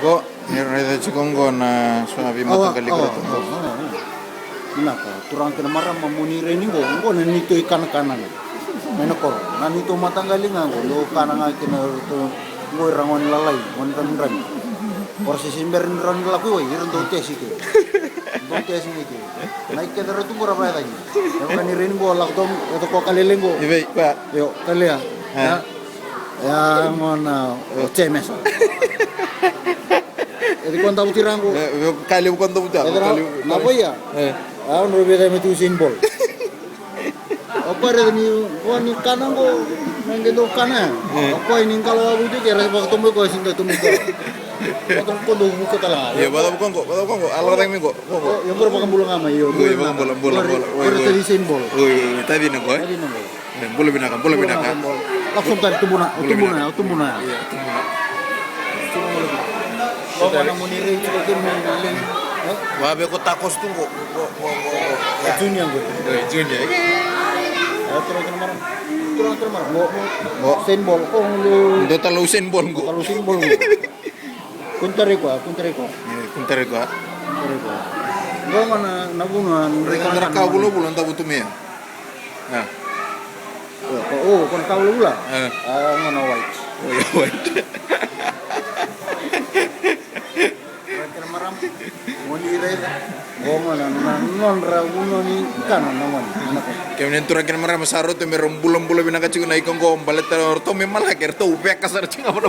Go, nirada cikongo na suabi mata kali kereta. Naka, turang kena marah mamuni reni go nanito ikan kanan. Menokor, nanito matanggali nga go, lo kanang kena to go rangon lalay, mon ranran. Porsi simberin ran laku we, iron do tes iki. Do tes iki. Naik ke daro tu murah bayar lagi. Yang ni reni go lak tom, itu ko kalileng go. Ibe, Pak. Yo, kalia. Ya ngona cemes. Jadi kau tahu tirangku. Kali bukan tahu tak. Apa ya? Aku berbeda dengan itu simbol. Apa ada ni? Kau ni kanan kau, nenggedo kanan. Apa ini kalau aku tu kira waktu tu kau sinta tu muka. Waktu kau tu muka telah. Ya, batal bukan kok. Alat yang minggu. Yang berapa bulan lama yo. Bukan bola. Berarti simbol. Tadi nak kau. Boleh binakan. Langsung tadi tumbuna. Kau mana muniri juga tu muniri. Wah, aku takos tu kok. Junior gue. Junior. Terus marah. Go simbol kau lu. Itu terlalu simbol kok. Kalau simbol. Kuntari ko. Gua mana nabungan Mereka kau bulan tahu tu mia. Nah. Kon kau lu lah. Mana white. White. Kira maram. Moni reda. Gua mana non raguno ni kanan naman. Kemudian turun kena marah masarut tu merom bulan binaka cikgu naik kongko balet teror tu memang lah kerto upek kasar cing apa